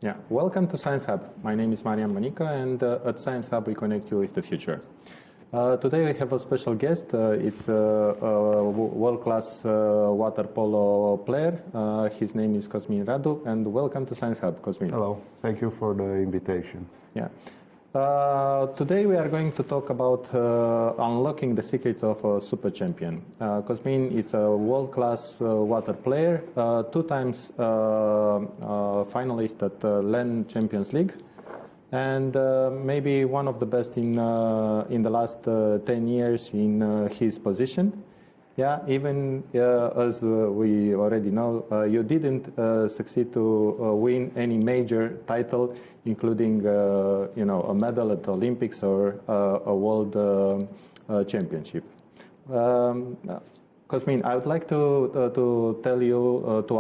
Yeah, welcome to Science Hub. My name is Marian, Bănică, and at Science Hub we connect you with the future. Today we have a special guest. It's a world-class water polo player. His name is Cosmin Radu, and welcome to Science Hub, Cosmin. Hello, thank you for the invitation. Yeah. Today we are going to talk about unlocking the secrets of a super champion. Cosmin is a world-class water player, 2 times finalist at LAN Champions League, and maybe one of the best in the last 10 years in his position. Yeah, even as we already know, you didn't succeed to win any major title, including a medal at the Olympics or a world championship. Cosmin, I would like to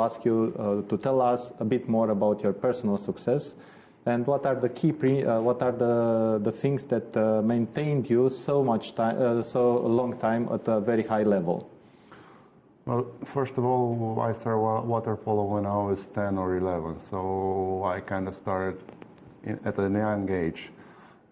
ask you to tell us a bit more about your personal success and what are the key the things that maintained you so long time at a very high level? Well, first of all, I started water polo when I was 10 or 11, so I kind of started at a young age.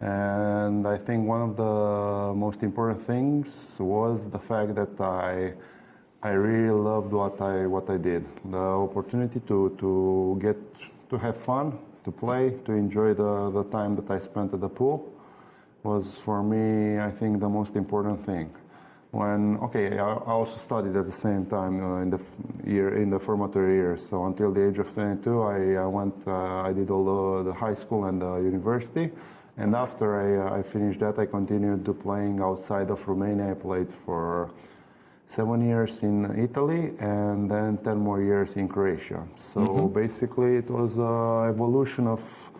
And I think one of the most important things was the fact that I really loved what I did. The opportunity to get to have fun, to play, to enjoy the time that I spent at the pool was for me, I think, the most important thing. I also studied at the same time in the formative years. So until the age of 22, I did all the high school and the university. And after I finished that, I continued to playing outside of Romania. I played for 7 years in Italy and then 10 more years in Croatia. So basically, it was an evolution of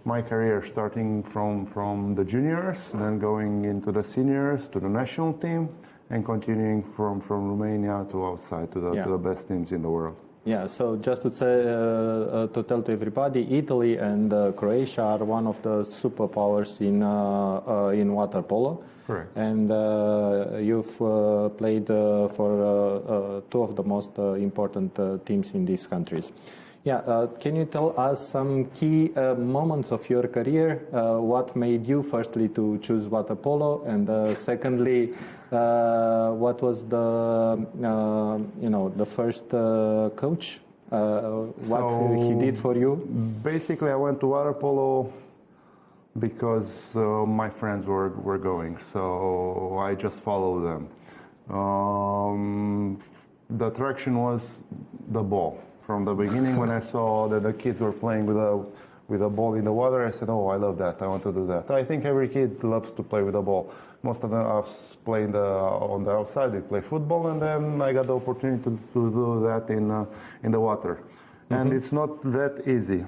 my career, starting from the juniors, then going into the seniors, to the national team, and continuing from Romania to outside, to the best teams in the world. Yeah, so just to tell to everybody, Italy and Croatia are one of the superpowers in water polo. Correct. And you've played for 2 of the most important teams in these countries. Yeah, can you tell us some key moments of your career? What made you, firstly, to choose water polo, and secondly, what was the first coach? What he did for you? Basically, I went to water polo because my friends were going, so I just followed them. The attraction was the ball. From the beginning, when I saw that the kids were playing with a ball in the water, I said, "Oh, I love that. I want to do that." I think every kid loves to play with a ball. Most of them are playing on the outside. They play football, and then I got the opportunity to do that in the water. And it's not that easy.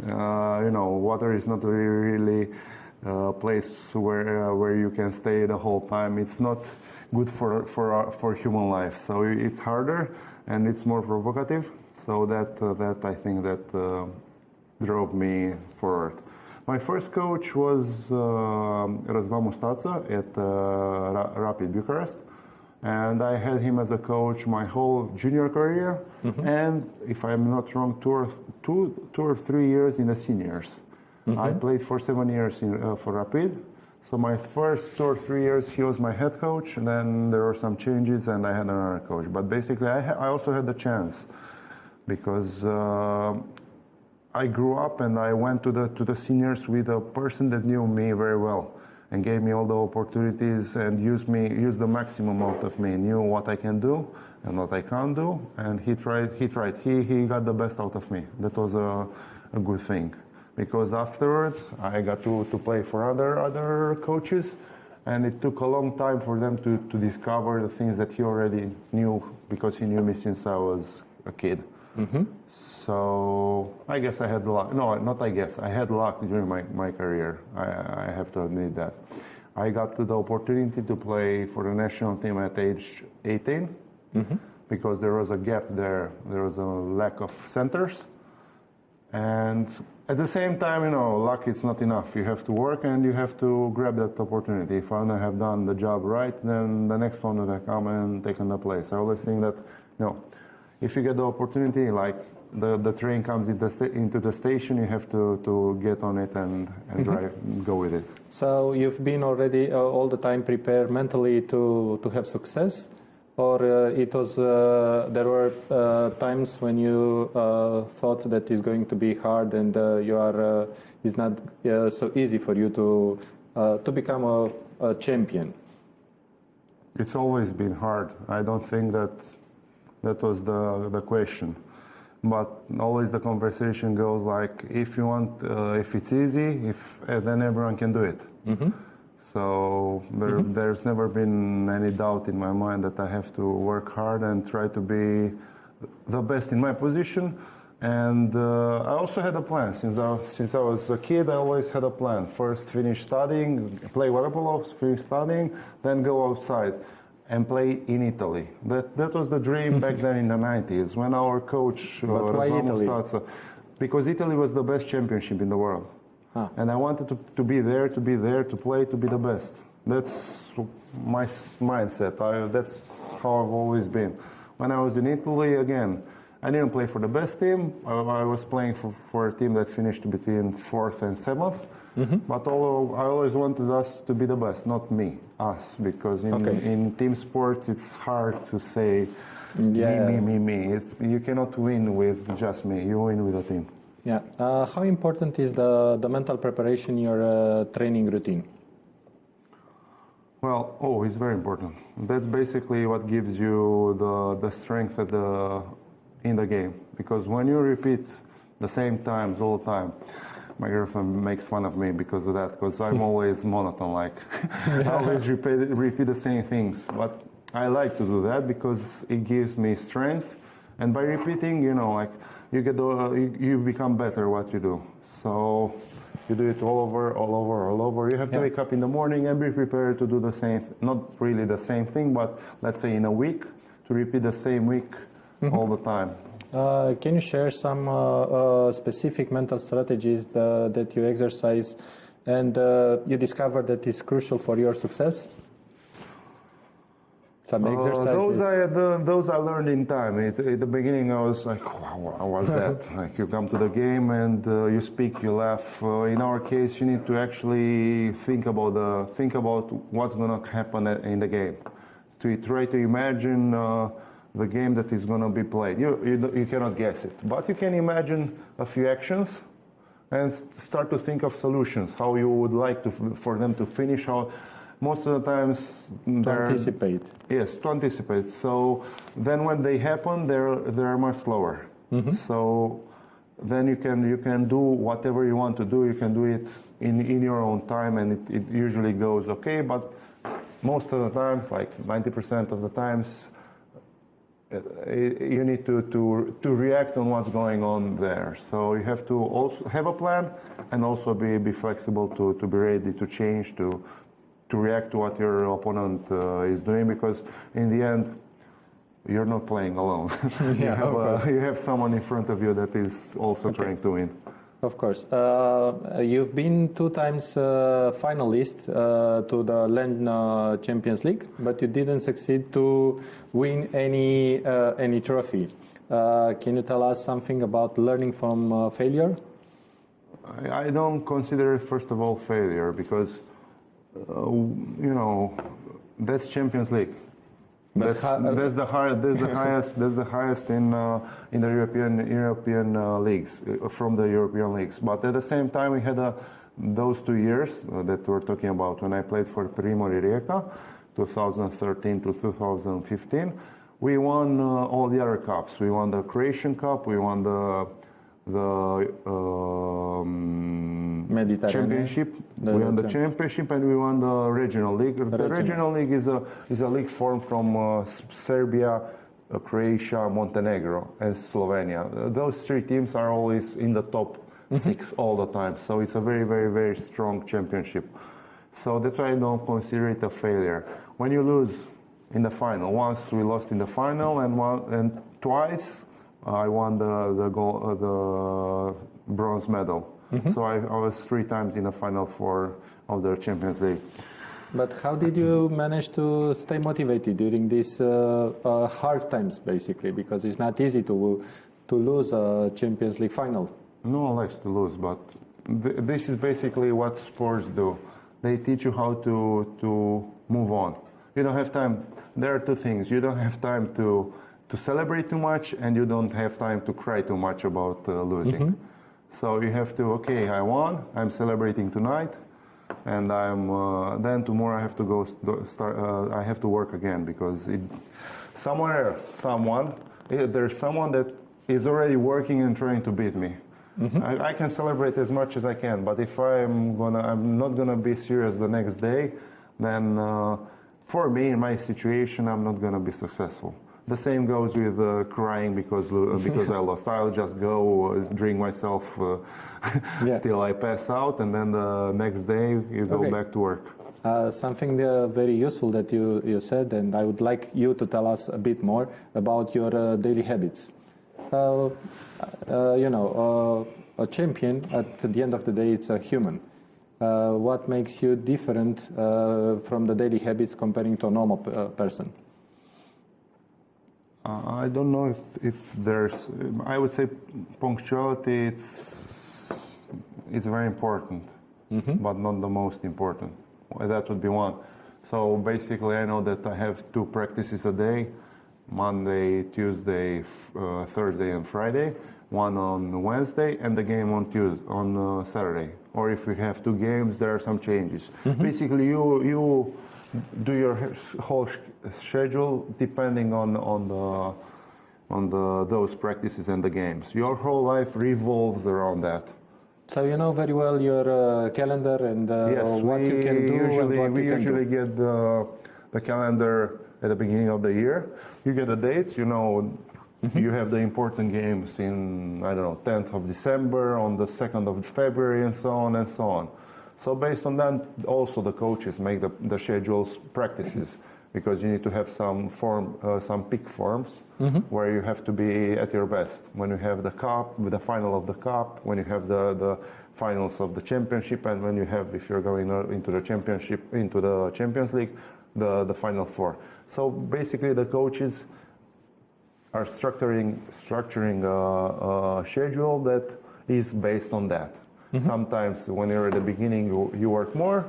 Water is not really a place where you can stay the whole time. It's not good for human life. So it's harder and it's more provocative. So that I think that drove me forward. My first coach was Răzvan Mustață at Rapid Bucharest, and I had him as a coach my whole junior career, and if I'm not wrong, two or 3 years in the seniors. I played for 7 years for Rapid. So my first 2 or 3 years, he was my head coach, and then there were some changes, and I had another coach. But basically, I also had the chance, because I grew up and I went to the seniors with a person that knew me very well and gave me all the opportunities and used the maximum out of me, knew what I can do and what I can't do, and he got the best out of me. That was a good thing, because afterwards I got to play for other coaches, and it took a long time for them to discover the things that he already knew, because he knew me since I was a kid. So I guess I had luck. No, not I guess. I had luck during my career. I have to admit that. I got the opportunity to play for the national team at age 18, because there was a gap there. There was a lack of centers. And at the same time, luck is not enough. You have to work and you have to grab that opportunity. If I don't have done the job right, then the next one will come and take the place. I always think that, if you get the opportunity, like the train comes into the station, you have to get on it and drive, go with it. So you've been already all the time prepared mentally to have success, or it was there were times when you thought that it's going to be hard and it's not so easy for you to become a champion. It's always been hard. I don't think that was the question. But always the conversation goes like, if you want, if it's easy, then everyone can do it. Mm-hmm. So there's never been any doubt in my mind that I have to work hard and try to be the best in my position. And I also had a plan. Since I was a kid, I always had a plan. First finish studying, play waterpolo, finish studying, then go outside and play in Italy. That was the dream back then in the 90s when our coach But why Italy? Because Italy was the best championship in the world. Ah. And I wanted to be there, to play, to be the best. That's my mindset. That's how I've always been. When I was in Italy, again, I didn't play for the best team. I was playing for a team that finished between 4th and 7th. Mm-hmm. But I always wanted us to be the best, not me, us. Because in team sports, it's hard to say me. You cannot win with just me. You win with a team. Yeah. How important is the mental preparation in your training routine? Well, it's very important. That's basically what gives you the strength in the game. Because when you repeat the same times all the time, my girlfriend makes fun of me because of that, because I'm always monotone, like I always repeat the same things. But I like to do that because it gives me strength, and by repeating, you become better what you do. So you do it all over. You have to wake up in the morning and be prepared to do the same, not really the same thing, but let's say in a week, to repeat the same week all the time. Can you share some specific mental strategies that you exercise and you discover that is crucial for your success? Some exercises. Those I learned in time. At the beginning, I was like, wow, what was that? Like you come to the game and you speak, you laugh. In our case, you need to actually think about what's going to happen in the game. To try to imagine the game that is going to be played. You cannot guess it, but you can imagine a few actions and start to think of solutions, how you would like for them to finish. Most of the times... To anticipate. Yes, to anticipate. So then when they happen, they're much slower. Mm-hmm. So then you can do whatever you want to do. You can do it in your own time, and it usually goes okay, but most of the times, like 90% of the times, you need to react on what's going on there. So you have to also have a plan and also be flexible to be ready to change, to react to what your opponent is doing, because in the end, you're not playing alone. You have someone in front of you that is also trying to win. Of course. You've been 2 times finalist to the Land Champions League, but you didn't succeed to win any trophy. Can you tell us something about learning from failure? I don't consider it, first of all, failure, because that's Champions League. That's the highest in the European leagues, from the European leagues. But at the same time, we had those 2 years that we're talking about when I played for Primori Rijeka, 2013 to 2015. We won all the other cups. We won the Croatian Cup. We won the championship. We won the championship, and we won the regional league. The regional league is a league formed from Serbia, Croatia, Montenegro, and Slovenia. Those 3 teams are always in the top 6 all the time. So it's a very, very, very strong championship. So that's why I don't consider it a failure. When you lose in the final, once we lost in the final, and twice I won the bronze medal. Mm-hmm. So I was 3 times in the final of the Champions League. But how did you manage to stay motivated during these hard times, basically? Because it's not easy to to lose a Champions League final? No one likes to lose, but this is basically what sports do. They teach you how to move on. You don't have time. There are two things. You don't have time to celebrate too much, and you don't have time to cry too much about losing. So you have to, okay, I won, I'm celebrating tonight, and then tomorrow I have to go start. I have to work again because there's someone that is already working and trying to beat me. I can celebrate as much as I can, but if I'm not gonna be serious the next day, then for me, in my situation, I'm not gonna be successful. The same goes with crying because I lost. I'll just go drink myself till I pass out, and then the next day you go back to work. Something very useful that you said, and I would like you to tell us a bit more about your daily habits. A champion, at the end of the day, it's a human. What makes you different from the daily habits comparing to a normal person? I don't know if there's. I would say punctuality. It's very important, but not the most important. That would be one. So basically, I know that I have 2 practices a day: Monday, Tuesday, Thursday, and Friday. One on Wednesday, and the game on Saturday. Or if we have 2 games, there are some changes. Basically, you do your whole schedule depending on those practices and the games. Your whole life revolves around that. So you know very well your calendar and what you can do. We usually get the calendar at the beginning of the year. You get the dates. You know, you have the important games in 10th of December, on the 2nd of February, and so on and so on. So based on that, also the coaches make the schedules practices, because you need to have some peak forms where you have to be at your best. When you have the cup, the final of the cup, when you have the finals of the championship, and when you have, if you're going into the Champions League, the final 4. So basically, the coaches are structuring a schedule that is based on that. Sometimes when you're at the beginning, you work more.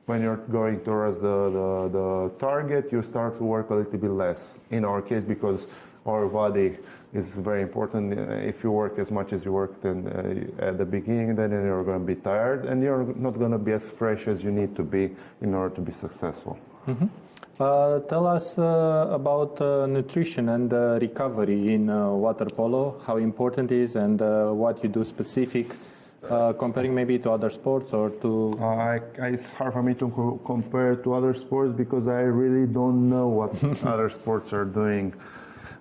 When you're going towards the target, you start to work a little bit less. In our case, because our body is very important. If you work as much as you worked at the beginning, then you're going to be tired, and you're not going to be as fresh as you need to be in order to be successful. Tell us about nutrition and recovery in water polo, how important it is, and what you do specific, comparing maybe to other sports or to... It's hard for me to compare to other sports because I really don't know what other sports are doing.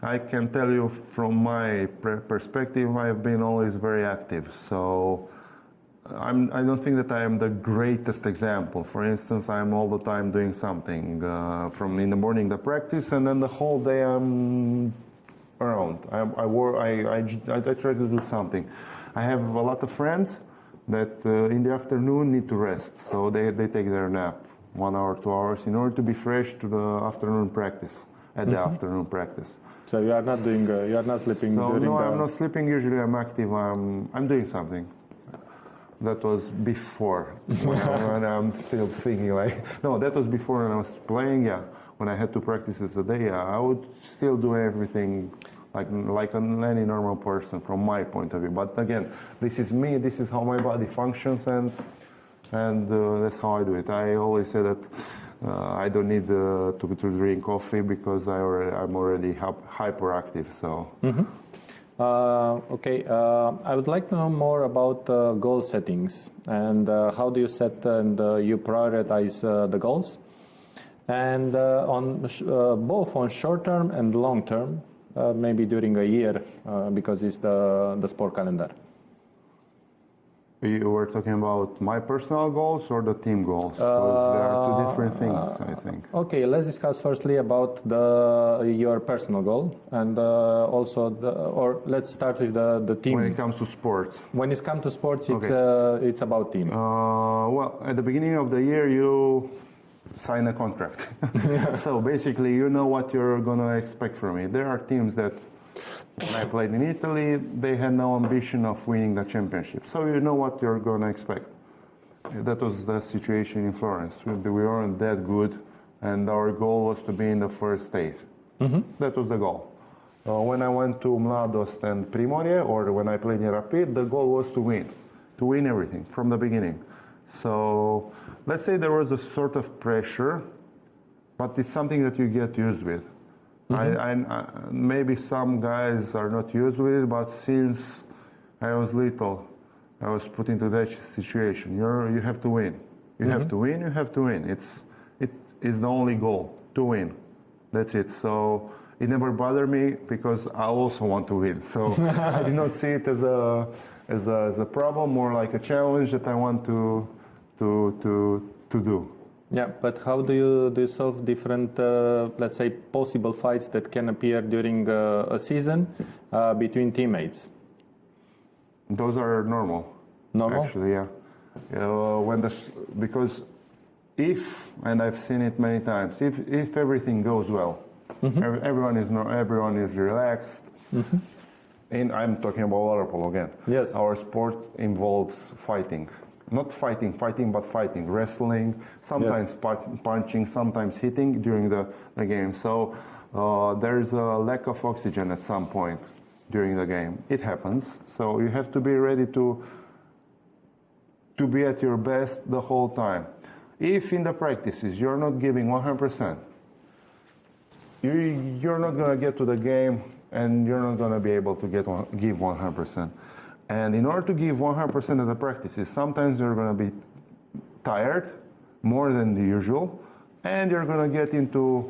I can tell you from my perspective, I've been always very active. So I don't think that I am the greatest example. For instance, I'm all the time doing something. From in the morning the practice, and then the whole day I'm around. I try to do something. I have a lot of friends that in the afternoon need to rest, so they take their nap 1 hour, 2 hours in order to be fresh to the afternoon practice. The afternoon practice. So you are not doing, you are not sleeping during no, the... I'm not sleeping. Usually I'm active. I'm doing something. That was before when I'm still thinking that was before when I was playing. Yeah, when I had 2 practices a day, I would still do everything like any normal person from my point of view. But again, this is me. This is how my body functions, and that's how I do it. I always say that I don't need to drink coffee because I'm already hyperactive. So. Okay, I would like to know more about goal settings and how do you set and you prioritize the goals, and both on short term and long term, maybe during a year, because it's the sport calendar. You were talking about my personal goals or the team goals? Because there are 2 different things, I think. Okay, let's discuss firstly about your personal goal, and or let's start with the team. When it comes to sports. When it comes to sports, it's about team. Well, at the beginning of the year, you sign a contract. So basically, you know what you're going to expect from it. There are teams that When I played in Italy, they had no ambition of winning the championship. So you know what you're going to expect. That was the situation in Florence. We weren't that good, and our goal was to be in the first eight. That was the goal. When I went to Mladost and Primorje, or when I played in Rapid, the goal was to win everything from the beginning. So let's say there was a sort of pressure, but it's something that you get used with. Maybe some guys are not used with it, but since I was little, I was put into that situation. You have to win. You have to win. You have to win. It's the only goal, to win. That's it. So it never bothered me because I also want to win. So I did not see it as a problem, more like a challenge that I want to do. Yeah, but how do you solve different, let's say, possible fights that can appear during a season between teammates? Those are normal. Normal? Actually, yeah. Because if, and I've seen it many times, if everything goes well, everyone is relaxed. And I'm talking about water polo again. Yes. Our sport involves fighting. Not fighting, but fighting. Wrestling, sometimes punching, sometimes hitting during the game. So there's a lack of oxygen at some point during the game. It happens. So you have to be ready to be at your best the whole time. If in the practices you're not giving 100%, you're not going to get to the game and you're not going to be able to give 100%. And in order to give 100% of the practices, sometimes you're going to be tired more than the usual, and you're going to get into,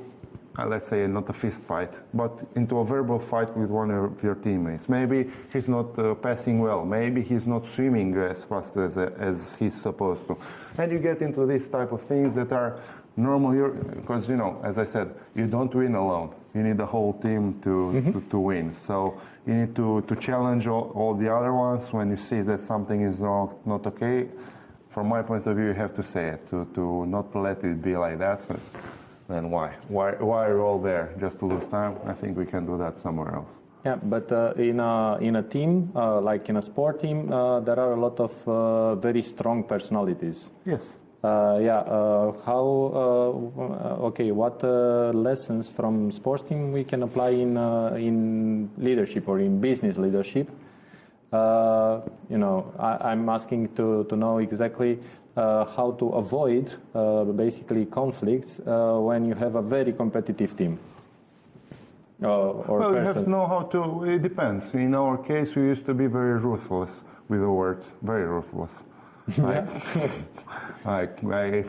let's say, not a fist fight, but into a verbal fight with one of your teammates. Maybe he's not passing well. Maybe he's not swimming as fast as he's supposed to. And you get into these type of things that are normal, because, as I said, you don't win alone. You need the whole team to win. So you need to challenge all the other ones when you see that something is not okay. From my point of view, you have to say it, to not let it be like that. Then why? Why are you all there? Just to lose time? I think we can do that somewhere else. Yeah, but in a team, like in a sport team, there are a lot of very strong personalities. Yes. What lessons from sports team we can apply in leadership or in business leadership? I'm asking to know exactly how to avoid basically conflicts when you have a very competitive team. Well, you have to know how to. It depends. In our case, we used to be very ruthless with the words, very ruthless. If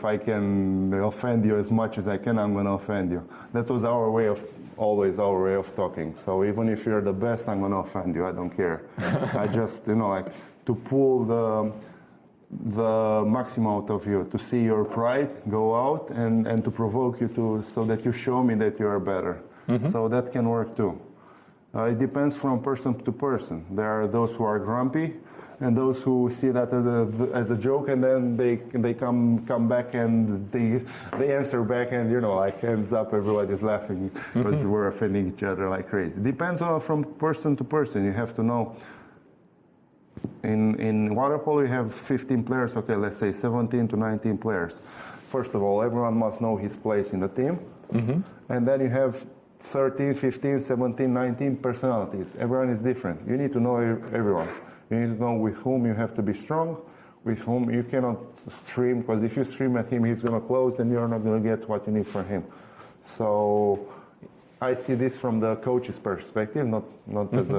I can offend you as much as I can, I'm going to offend you. That was always our way of talking. So even if you're the best, I'm going to offend you. I don't care. I just, to pull the maximum out of you, to see your pride go out and to provoke you so that you show me that you are better. So that can work too. It depends from person to person. There are those who are grumpy, and those who see that as a joke, and then they come back and they answer back, and hands up, everybody's laughing because we're offending each other like crazy. Depends on from person to person. You have to know. In water polo, you have 15 players. Okay, let's say 17 to 19 players. First of all, everyone must know his place in the team, and then you have 13, 15, 17, 19 personalities. Everyone is different. You need to know everyone. You need to know with whom you have to be strong, with whom you cannot scream, because if you scream at him, he's going to close, and you're not going to get what you need from him. So I see this from the coach's perspective, not as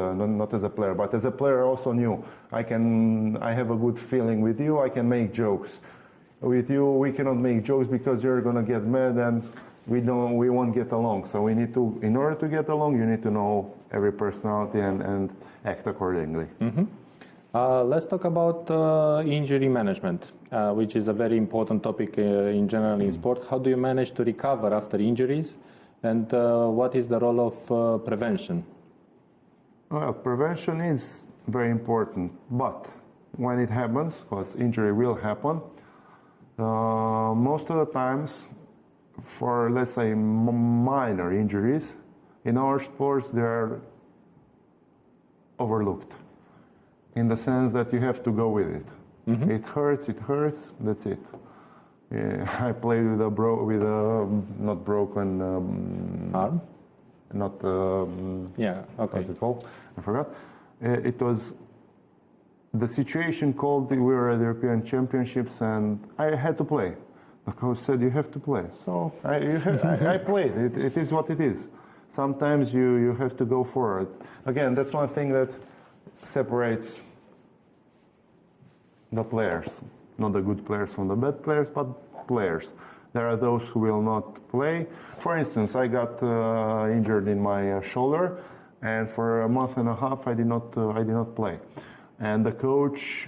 a player, but as a player I also knew I have a good feeling with you. I can make jokes. With you, we cannot make jokes because you're going to get mad and we won't get along. So we need to, in order to get along, you need to know every personality and act accordingly. Let's talk about injury management, which is a very important topic in general in sport. How do you manage to recover after injuries, and what is the role of prevention? Well, prevention is very important, but when it happens, because injury will happen, most of the times, for let's say minor injuries, in our sports there are overlooked, in the sense that you have to go with it. It hurts, that's it. Yeah, I played with not broken Arm? not Yeah, okay. what's it called? I forgot. It was the situation called we were at the European Championships and I had to play. The coach said you have to play, so I played. It is what it is. Sometimes you have to go forward. Again, that's one thing that separates the players, not the good players from the bad players, but players. There are those who will not play. For instance, I got injured in my shoulder, and for a month and a half I did not play. And the coach,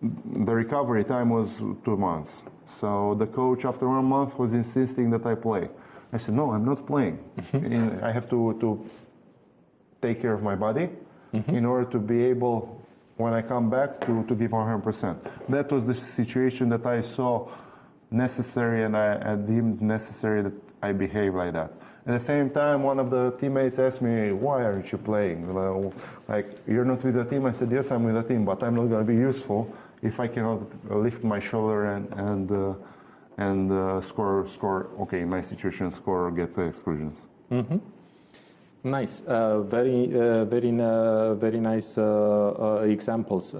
the recovery time was 2 months. So the coach, after 1 month, was insisting that I play. I said, no, I'm not playing. I have to take care of my body in order to be able, when I come back, to give 100%. That was the situation that I saw necessary, and I deemed necessary that I behave like that. At the same time, one of the teammates asked me, why aren't you playing? Like, you're not with the team? I said, yes, I'm with the team, but I'm not going to be useful if I cannot lift my shoulder and score. Okay, in my situation, score or get the exclusions. Nice, very nice examples.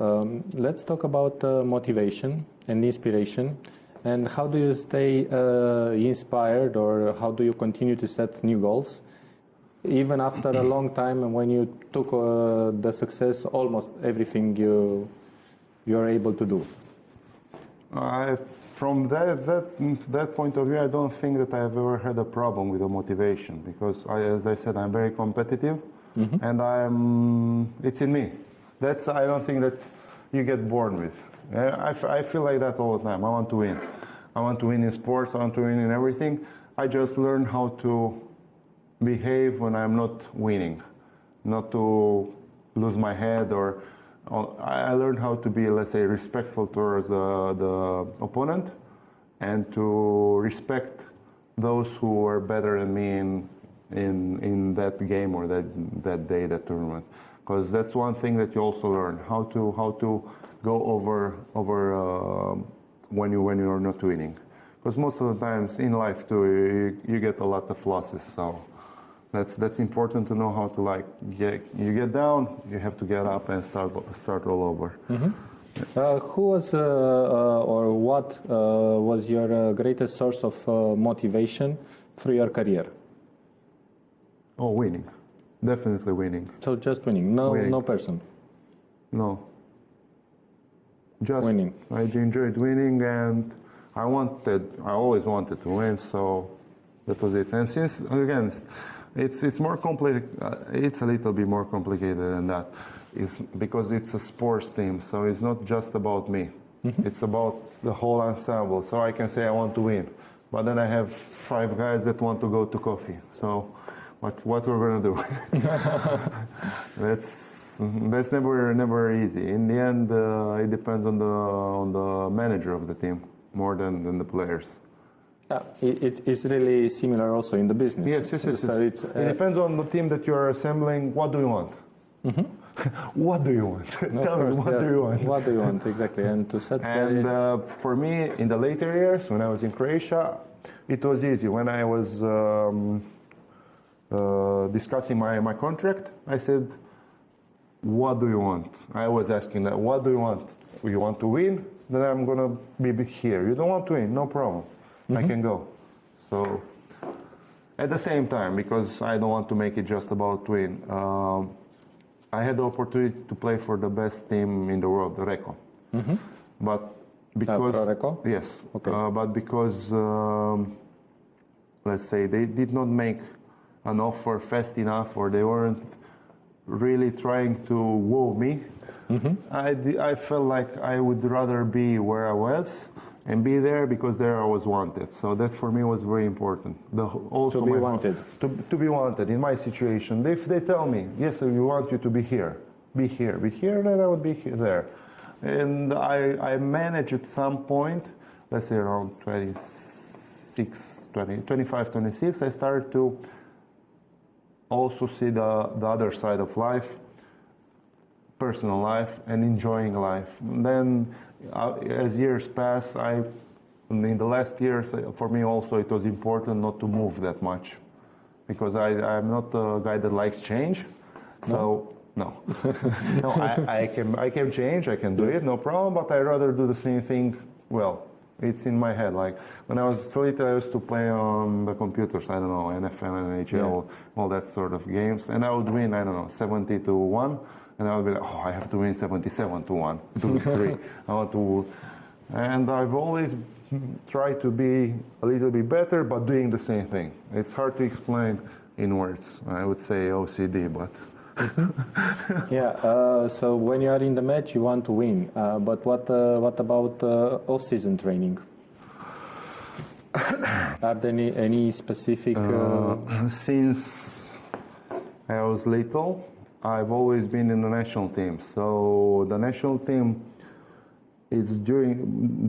Let's talk about motivation and inspiration. And how do you stay inspired, or how do you continue to set new goals, even after a long time when you took the success, almost everything you are able to do? From that point of view, I don't think that I've ever had a problem with the motivation, because as I said, I'm very competitive, and it's in me. I don't think that you get born with. I feel like that all the time. I want to win. I want to win in sports. I want to win in everything. I just learn how to behave when I'm not winning, not to lose my head, or I learned how to be, let's say, respectful towards the opponent, and to respect those who are better than me in that game or that day, that tournament. Because that's one thing that you also learn, how to go over when you are not winning. Because most of the times in life too, you get a lot of losses. So that's important to know how to you get down, you have to get up and start all over. Who was or what was your greatest source of motivation through your career? Oh, winning. Definitely winning. So just winning, no person? No. Just winning. I enjoyed winning, and I always wanted to win, so that was it. And since, again, it's more complicated, it's a little bit more complicated than that. It's because it's a sports team, so it's not just about me. It's about the whole ensemble. So I can say I want to win, but then I have 5 guys that want to go to coffee. So what we're gonna do? That's never easy. In the end, it depends on the manager of the team more than the players. Yeah, it's really similar also in the business. Yes. So it depends on the team that you're assembling. What do you want? What do you want? Tell me, what do you want? What do you want, exactly? And to set. And for me, in the later years, when I was in Croatia, it was easy. When I was discussing my contract, I said, what do you want? I was asking that, what do you want? You want to win? Then I'm going to be here. You don't want to win? No problem. I can go. So at the same time, because I don't want to make it just about win, I had the opportunity to play for the best team in the world, the Reco. But because Pro Reco? Yes. Okay. But because let's say they did not make an offer fast enough, or they weren't really trying to woo me, I felt like I would rather be where I was and be there, because there I was wanted. So that for me was very important. To be wanted. To be wanted in my situation. If they tell me, yes, we want you to be here, then I would be there. And I managed at some point, let's say around 25, 26, I started to also see the other side of life. personal life and enjoying life. Then, as years pass, in the last years, for me also, it was important not to move that much, because I'm not a guy that likes change. So no, no, I can change, I can do it, no problem. But I rather do the same thing. Well, it's in my head. Like when I was little, I used to play on the computers. I don't know, NFL, NHL, all that sort of games, and I would win. I don't know, 70-1, and I would be like, oh, I have to win 77-1, 2-3. I want to, and I've always tried to be a little bit better, but doing the same thing. It's hard to explain in words. I would say OCD, but. Yeah. So when you are in the match, you want to win. But what about off-season training? Are there any specific? Since I was little, I've always been in the national team. So the national team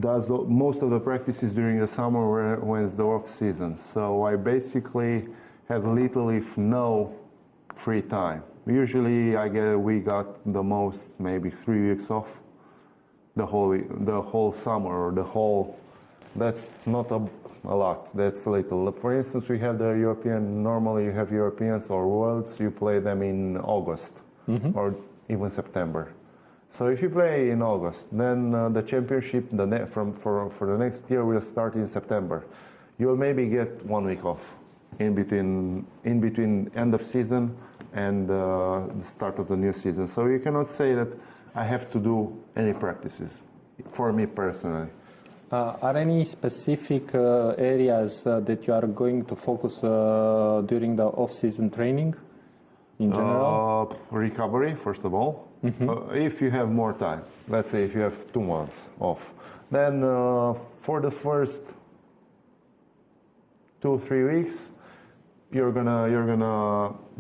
does most of the practices during the summer when it's the off season. So I basically have little, if no, free time. Usually we got the most maybe 3 weeks off the whole summer, or the whole. That's not a lot. That's little. For instance, we have the European. Normally, you have Europeans or Worlds. You play them in August or even September. So if you play in August, then the championship for the next year will start in September. You will maybe get 1 week off in between end of season and the start of the new season. So you cannot say that I have to do any practices, for me personally. Are any specific areas that you are going to focus during the off-season training in general? Recovery, first of all. If you have more time, let's say if you have 2 months off, then for the first 2-3 weeks, you're gonna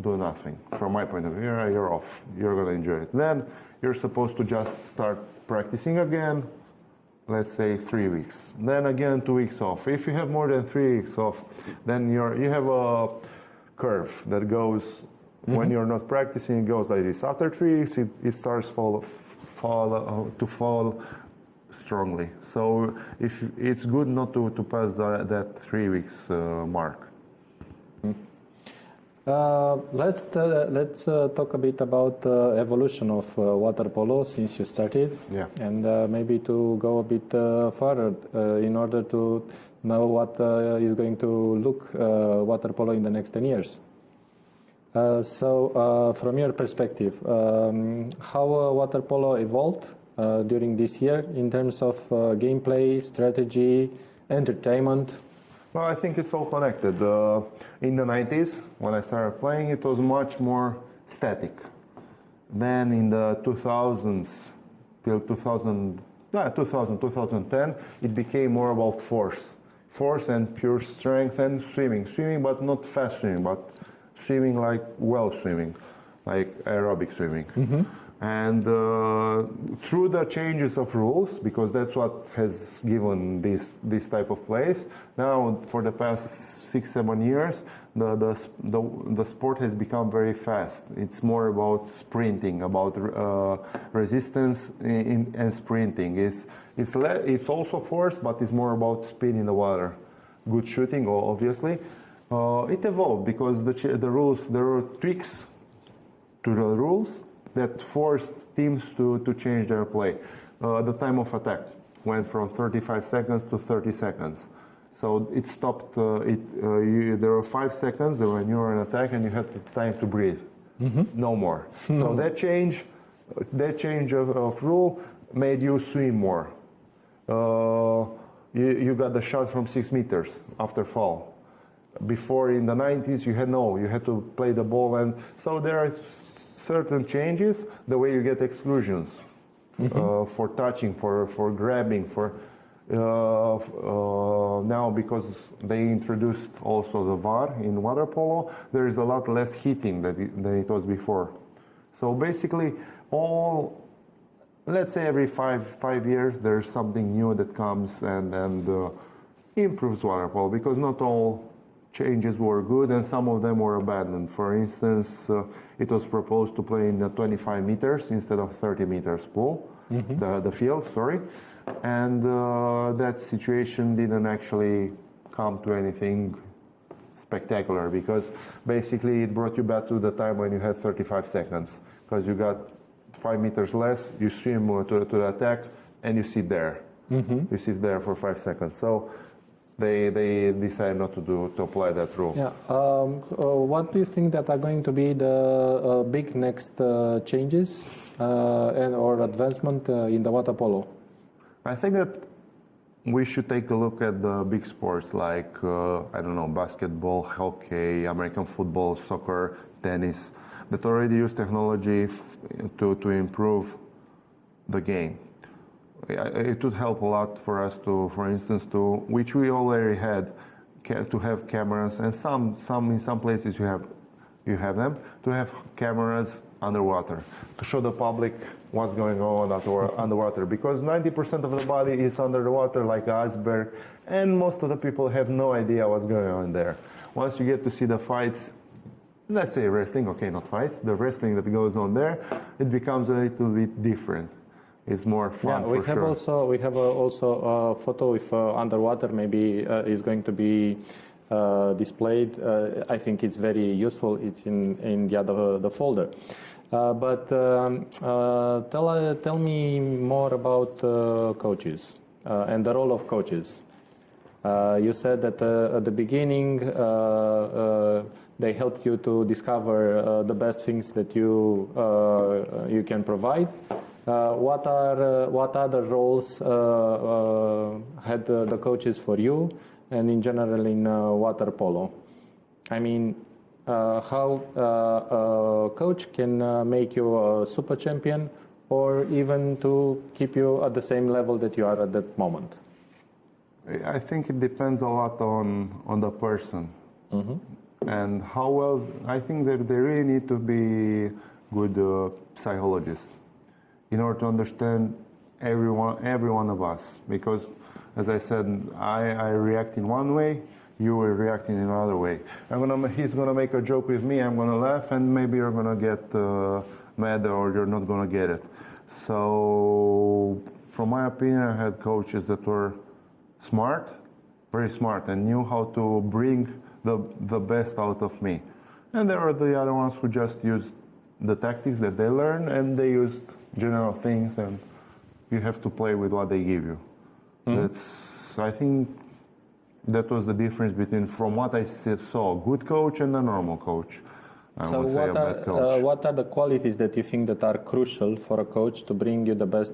do nothing. From my point of view, you're off. You're gonna enjoy it. Then you're supposed to just start practicing again. Let's say 3 weeks. Then again 2 weeks off. If you have more than 3 weeks off, then you have a curve that goes. When you're not practicing, it goes like this. After 3 weeks, it starts to fall strongly. So if it's good not to pass that 3 weeks mark. Let's talk a bit about evolution of water polo since you started, and maybe to go a bit further in order to know what is going to look water polo in the next 10 years. So, from your perspective, how water polo evolved during this year in terms of gameplay, strategy, entertainment? Well, I think it's all connected. In the 90s, when I started playing, it was much more static. Then in the 2000s, till 2010, it became more about force and pure strength and swimming, but not fast swimming, but swimming like swimming, like aerobic swimming. And through the changes of rules, because that's what has given this type of plays, now for the past 6-7 years, the sport has become very fast. It's more about sprinting, about resistance and sprinting. It's also force, but it's more about speed in the water. Good shooting, obviously. It evolved because the rules, there were tweaks to the rules that forced teams to change their play. The time of attack went from 35 seconds to 30 seconds. So it stopped, there were 5 seconds when you were in attack and you had time to breathe. No more. So that change of rule made you swim more. You got the shot from 6 meters after fall. Before in the 90s, you had to play the ball, and so there are certain changes, the way you get exclusions for touching, for grabbing, now because they introduced also the VAR in water polo, there is a lot less hitting than it was before. So basically, let's say every five years, there's something new that comes and improves water polo, because not all changes were good and some of them were abandoned. For instance, it was proposed to play in the 25 meters instead of 30 meters pool, the field, sorry. And that situation didn't actually come to anything spectacular because basically it brought you back to the time when you had 35 seconds because you got 5 meters less, you swim to the attack and you sit there. You sit there for 5 seconds. So they decided not to apply that rule. Yeah. What do you think that are going to be the big next changes and or advancement in the water polo? I think that we should take a look at the big sports like, I don't know, basketball, hockey, American football, soccer, tennis, that already use technology to improve the game. It would help a lot for us to, for instance, which we already had, to have cameras, and in some places you have them, to have cameras underwater, to show the public what's going on underwater, because 90% of the body is under the water like an iceberg, and most of the people have no idea what's going on there. Once you get to see the fights, let's say wrestling, okay, not fights, the wrestling that goes on there, it becomes a little bit different. It's more fun. Yeah, we have also a photo with underwater. Maybe is going to be displayed. I think it's very useful. It's in the folder. But tell me more about coaches and the role of coaches. You said that at the beginning they helped you to discover the best things that you can provide. What other roles had the coaches for you, and in general in water polo? I mean, how a coach can make you a super champion, or even to keep you at the same level that you are at that moment? I think it depends a lot on the person and how well. I think that they really need to be good psychologists in order to understand every one of us. Because, as I said, I react in one way, you will react in another way. He's gonna make a joke with me, I'm gonna laugh, and maybe you're gonna get mad or you're not gonna get it. So, from my opinion, I had coaches that were smart, very smart, and knew how to bring the best out of me. And there are the other ones who just used the tactics that they learned, and they used general things, and you have to play with what they give you. I think that was the difference between, from what I saw, a good coach and a normal coach. So what are the qualities that you think that are crucial for a coach to bring you the best?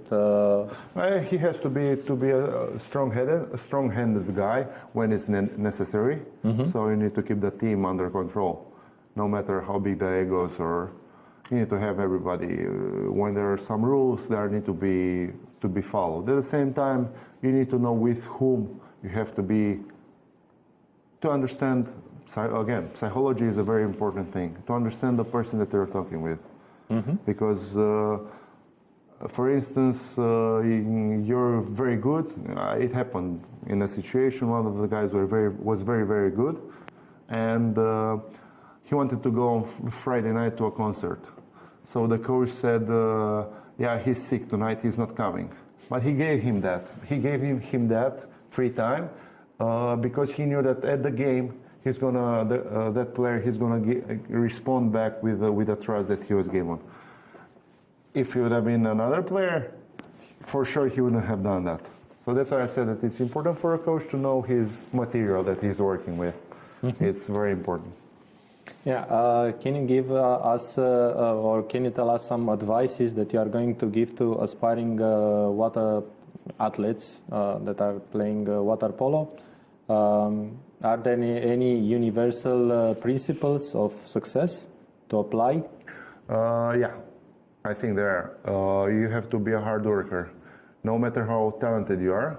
He has to be a strong-handed guy when it's necessary. So you need to keep the team under control, no matter how big the egos are. You need to have everybody. When there are some rules, there need to be followed. At the same time, you need to know with whom you have to be to understand. Again, psychology is a very important thing, to understand the person that you're talking with. Because, for instance, you're very good. It happened in a situation, one of the guys was very, very good, and he wanted to go on Friday night to a concert. So the coach said, yeah, he's sick tonight, he's not coming. But he gave him that. He gave him that free time because he knew that at the game, that player, he's gonna respond back with the trust that he was given. If he would have been another player, for sure he wouldn't have done that. So that's why I said that it's important for a coach to know his material that he's working with. It's very important. Yeah, can you give us, or can you tell us some advices that you are going to give to aspiring water athletes that are playing water polo? Are there any universal principles of success to apply? Yeah, I think there are. You have to be a hard worker. No matter how talented you are,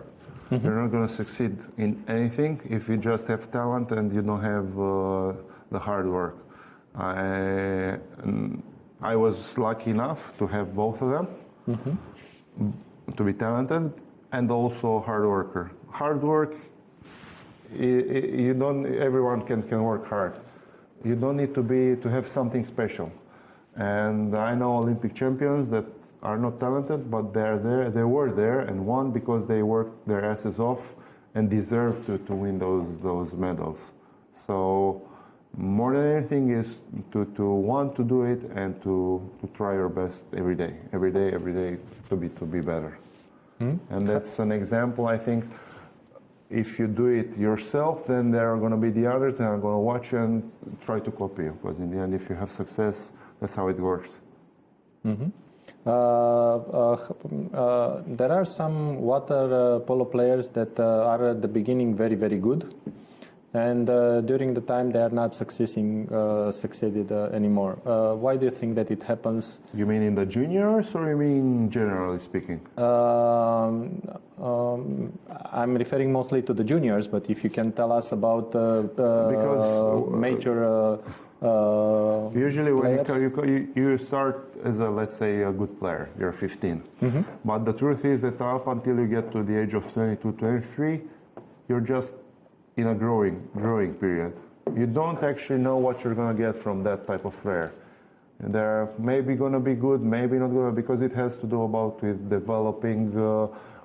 you're not going to succeed in anything if you just have talent and you don't have the hard work. I was lucky enough to have both of them, to be talented and also a hard worker. Hard work you don't. Everyone can work hard. You don't need to have something special. And I know Olympic champions that are not talented, but they're there. They were there and won because they worked their asses off and deserve to win those medals. So more than anything is to want to do it and to try your best every day to be better. And that's an example. I think if you do it yourself, then there are going to be the others that are going to watch you and try to copy you. Because in the end, if you have success, that's how it works. There are some water polo players that are at the beginning very, very good, and during the time they are not succeeded anymore. Why do you think that it happens? You mean in the juniors, or you mean generally speaking? I'm referring mostly to the juniors, but if you can tell us about major usually when players. you start as let's say a good player, you're 15. But the truth is that up until you get to the age of 22, 23, you're just in a growing period. You don't actually know what you're going to get from that type of player. And they're maybe going to be good, maybe not good, because it has to do with developing,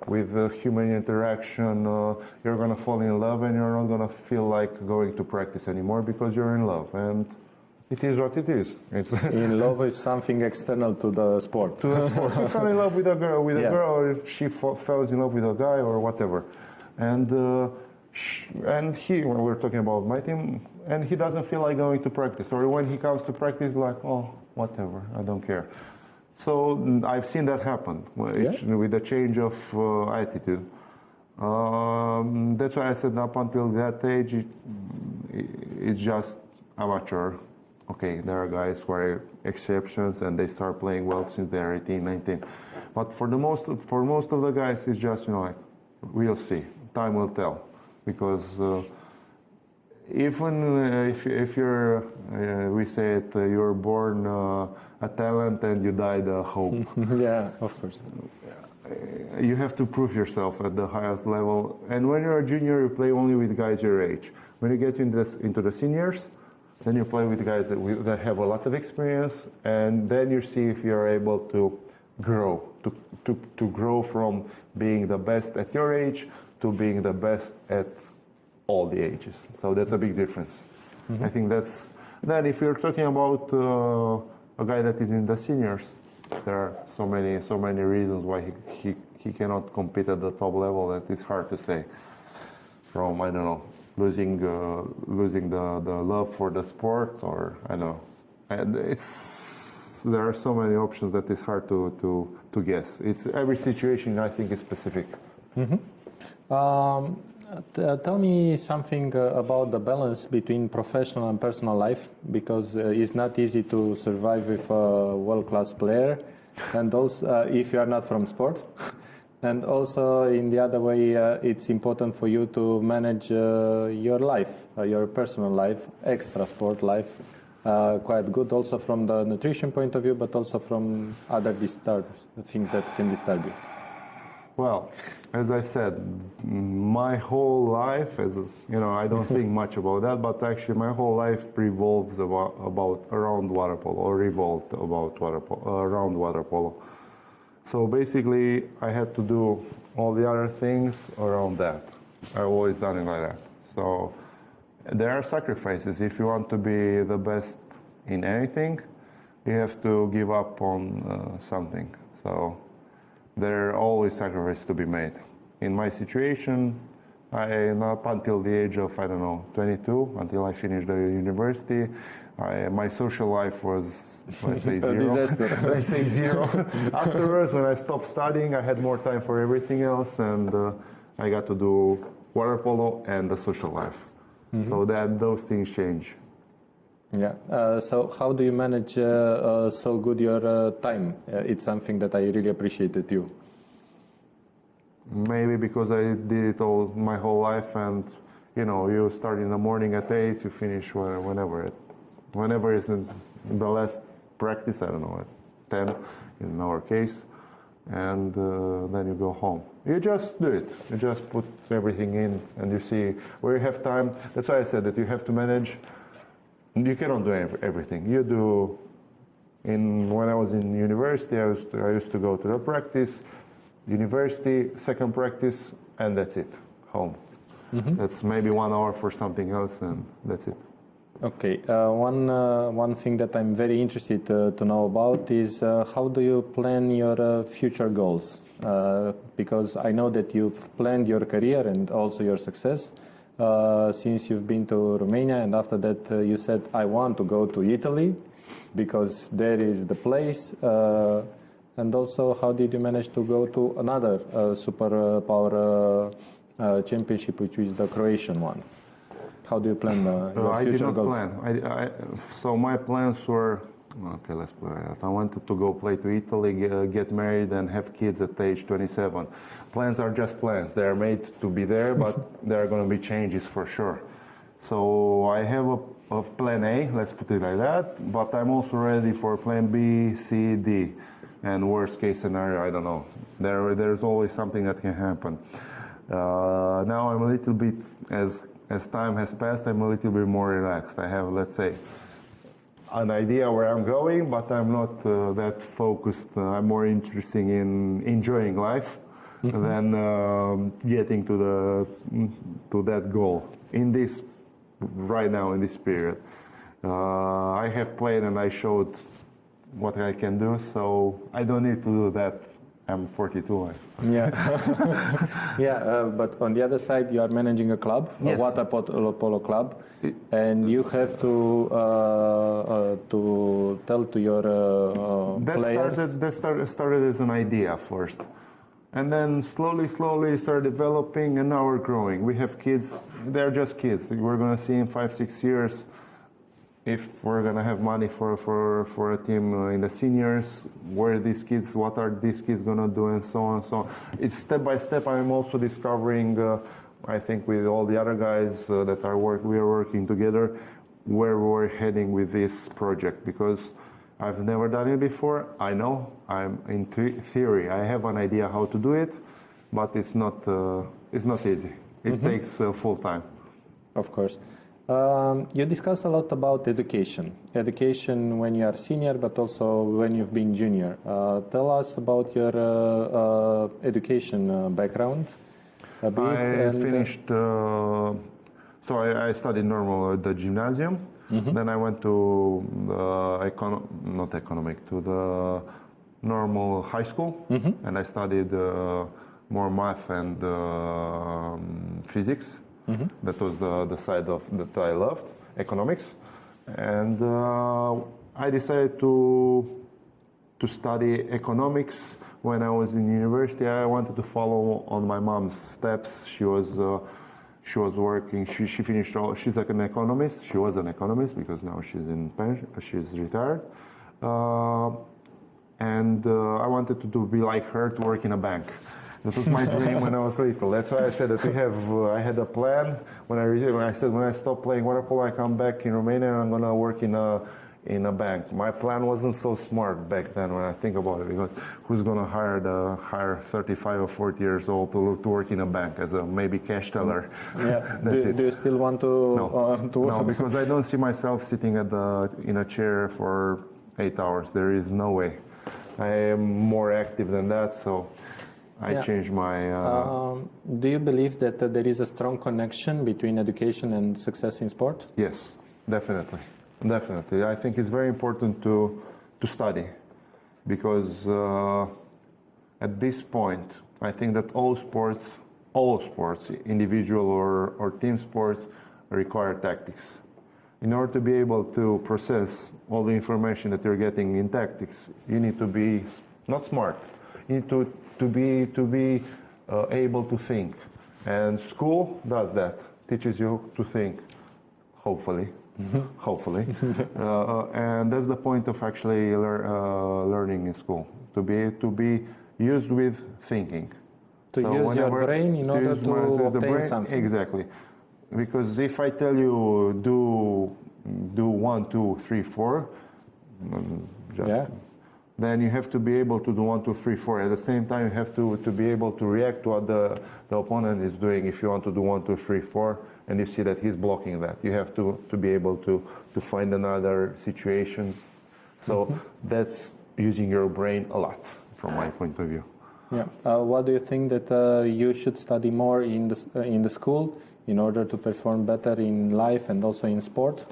with human interaction. You're going to fall in love and you're not going to feel like going to practice anymore because you're in love. And it is what it is. In love is something external to the sport. You fell in love with a girl, or she falls in love with a guy, or whatever. And when we're talking about my team, and he doesn't feel like going to practice, or when he comes to practice, like, oh, whatever, I don't care. So I've seen that happen with the change of attitude. That's why I said up until that age, it's just amateur. Okay, there are guys who are exceptions and they start playing well since they're 18, 19. But for most of the guys, it's just, like, we'll see. Time will tell. Because even if you're, we say it, you're born a talent and you died a hope. Yeah, of course. You have to prove yourself at the highest level. And when you're a junior, you play only with guys your age. When you get into the seniors, then you play with guys that have a lot of experience, and then you see if you're able to grow, to grow from being the best at your age to being the best at all the ages. So that's a big difference. I think then if you're talking about a guy that is in the seniors, there are so many reasons why he cannot compete at the top level that it's hard to say. From, I don't know, losing the love for the sport, or I don't know. And there are so many options that it's hard to guess. It's every situation, I think, is specific. Tell me something about the balance between professional and personal life, because it's not easy to survive with a world-class player, and also if you are not from sport. And also, in the other way, it's important for you to manage your life, your personal life, extra sport life, quite good also from the nutrition point of view, but also from other disturbers, things that can disturb you. Well, as I said, my whole life, I don't think much about that, but actually my whole life revolves around water polo, or revolved around water polo. So basically, I had to do all the other things around that. I've always done it like that. So there are sacrifices. If you want to be the best in anything, you have to give up on something. So there are always sacrifices to be made. In my situation, up until the age of, 22, until I finished the university, my social life was, let's say, zero. A disaster. Let's say zero. Afterwards, when I stopped studying, I had more time for everything else, and I got to do water polo and the social life. So those things change. Yeah. So how do you manage so good your time? It's something that I really appreciated you. Maybe because I did it all my whole life, and you start in the morning at 8, you finish whenever is in the last practice, I don't know, at 10 in our case. and then you go home. You just do it. You just put everything in, and you see where you have time. That's why I said that you have to manage. You cannot do everything. You do. When I was in university, I used to go to the practice, university, second practice, and that's it. Home. That's maybe 1 hour for something else, and that's it. Okay. One thing that I'm very interested to know about is how do you plan your future goals? Because I know that you've planned your career and also your success since you've been to Romania, and after that you said, I want to go to Italy because there is the place. And also, how did you manage to go to another superpower championship, which is the Croatian one? How do you plan your future goals? I did not plan. So my plans were, okay, let's put it. I wanted to go play to Italy, get married, and have kids at age 27. Plans are just plans. They are made to be there, but there are going to be changes for sure. So I have a plan A, let's put it like that, but I'm also ready for plan B, C, D. And worst case scenario, I don't know. There's always something that can happen. Now I'm a little bit, as time has passed, I'm a little bit more relaxed. I have, let's say, an idea where I'm going, but I'm not that focused. I'm more interested in enjoying life than getting to that goal right now in this period. I have played and I showed what I can do, so I don't need to do that. I'm 42. Yeah, but on the other side, you are managing a club, yes. A waterpolo club, and you have to tell to your players. That started as an idea first, and then slowly started developing, and now we're growing. We have kids. They're just kids. We're going to see in 5-6 years if we're going to have money for a team in the seniors, what are these kids going to do, and so on and so on. It's step by step. I'm also discovering, I think with all the other guys we are working together, where we're heading with this project, because I've never done it before. I know, I'm in theory, I have an idea how to do it, but it's not easy. It takes full time. Of course. You discuss a lot about education when you are senior, but also when you've been junior. Tell us about your education background a bit. I finished, so I studied normal at the gymnasium. Then I went to to the normal high school, and I studied more math and physics. That was the side that I loved, economics, and I decided to study economics when I was in university. I wanted to follow on my mom's steps. She was working. She finished all. She's like an economist. She was an economist because now she's in pension. She's retired, and I wanted to be like her, to work in a bank. That was my dream when I was little. That's why I said that I had a plan when I said when I stop playing water polo, I come back in Romania and I'm gonna work in a bank. My plan wasn't so smart back then when I think about it, because who's gonna hire 35 or 40 years old to work in a bank as a maybe cash teller? Yeah. do you still want to work? No, because I don't see myself sitting in a chair for 8 hours. There is no way. I am more active than that, so I changed my... do you believe that there is a strong connection between education and success in sport? Yes, definitely. Definitely. I think it's very important to study, because at this point, I think that all sports, individual or team sports, require tactics. In order to be able to process all the information that you're getting in tactics, you need to be not smart. You need to be able to think, and school does that, teaches you to think, hopefully, and that's the point of actually learning in school, to be used with thinking, to use your brain in order to obtain something. Exactly, because if I tell you do 1, 2, 3, 4, then you have to be able to do 1, 2, 3, 4. At the same time, you have to be able to react to what the opponent is doing. If you want to do 1, 2, 3, 4, and you see that he's blocking that, you have to be able to find another situation. So that's using your brain a lot, from my point of view. Yeah. What do you think that you should study more in the school in order to perform better in life and also in sport?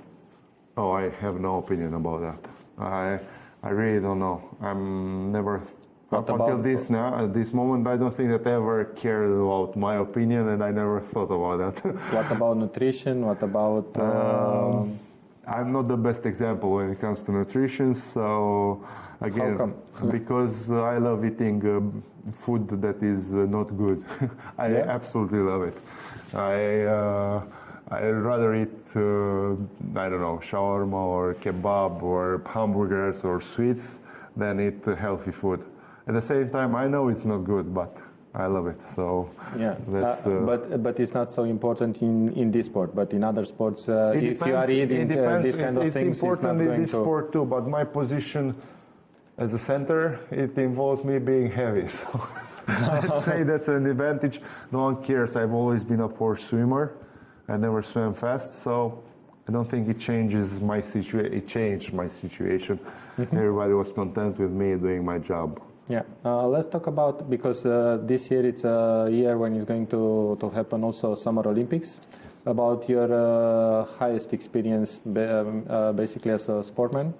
Oh, I have no opinion about that. I really don't know. I'm never up until this moment. I don't think that I ever cared about my opinion, and I never thought about that. What about nutrition? What about? I'm not the best example when it comes to nutrition. So again, how come? Because I love eating food that is not good. I absolutely love it. I'd rather eat, I don't know, shawarma or kebab or hamburgers or sweets than eat healthy food. At the same time, I know it's not good, but I love it. So yeah, that's, but it's not so important in this sport. But in other sports, if you are eating these kind of things, it's important in this sport too. But my position as a center, it involves me being heavy. So I'd say that's an advantage. No one cares. I've always been a poor swimmer. I never swam fast, so I don't think it changes my situation. It changed my situation. Everybody was content with me doing my job. Yeah, let's talk about, because this year it's a year when it's going to happen also Summer Olympics, about your highest experience basically as a sportman,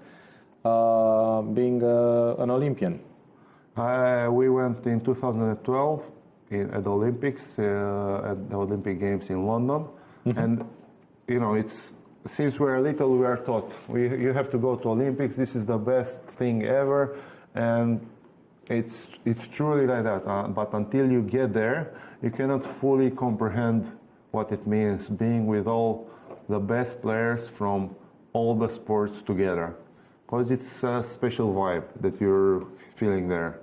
being an Olympian. We went in 2012 at the Olympics, at the Olympic Games in London. And, you know, since we're little, we are taught, you have to go to Olympics, this is the best thing ever, and it's truly like that. But until you get there, you cannot fully comprehend what it means being with all the best players from all the sports together. Because it's a special vibe that you're feeling there.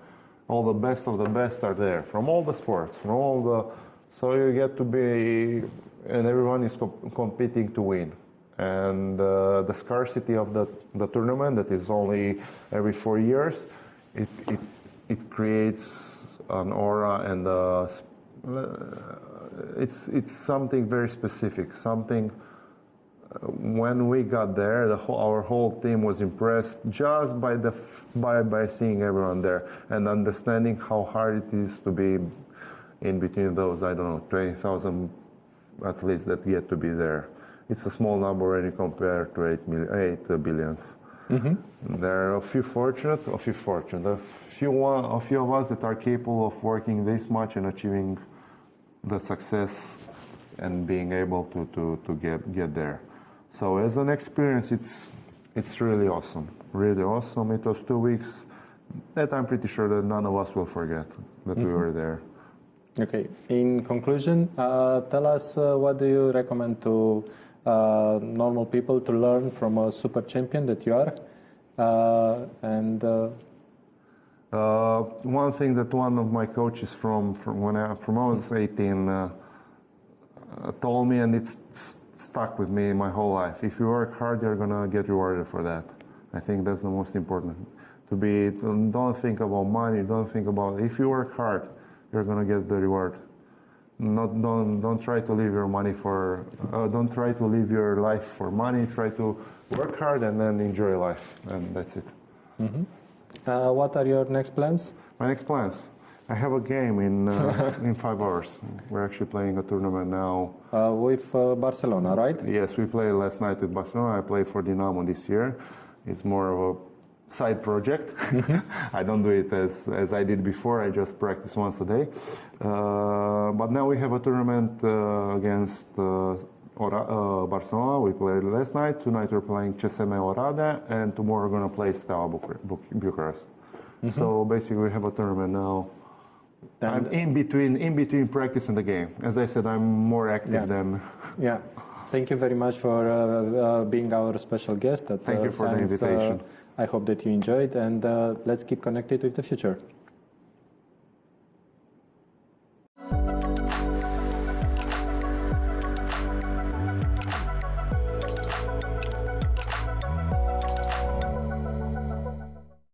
All the best of the best are there, from all the sports, from all the... So you get to be... And everyone is competing to win. And the scarcity of the tournament, that is only every 4 years, it creates an aura, and it's something very specific. Something, when we got there, our whole team was impressed just by seeing everyone there and understanding how hard it is to be in between those, I don't know, 20,000 athletes that get to be there. It's a small number when you compare to 8 billions. There are a few fortunate, a few of us that are capable of working this much and achieving the success and being able to get there. So as an experience, it's really awesome, really awesome. It was 2 weeks that I'm pretty sure that none of us will forget that we were there. Okay. In conclusion, tell us what do you recommend to normal people to learn from a super champion that you are? One thing that one of my coaches from when I was 18 told me, and it's stuck with me my whole life: if you work hard, you're gonna get rewarded for that. I think that's the most important. Don't think about money. Don't think about, if you work hard, you're gonna get the reward. Don't try to live your money for. Don't try to live your life for money. Try to work hard and then enjoy life, and that's it. What are your next plans? My next plans. I have a game in 5 hours. We're actually playing a tournament now. With Barcelona, right? Yes, we played last night with Barcelona. I played for Dinamo this year. It's more of a side project. I don't do it as I did before. I just practice once a day. But now we have a tournament against Barcelona. We played last night. Tonight we're playing CSM Oradea, and tomorrow we're going to play Steaua Bucharest. So basically we have a tournament now. I'm in between practice and the game. As I said, I'm more active than... Yeah. Thank you very much for being our special guest at Thank you for the invitation. I hope that you enjoyed, and let's keep connected with the future.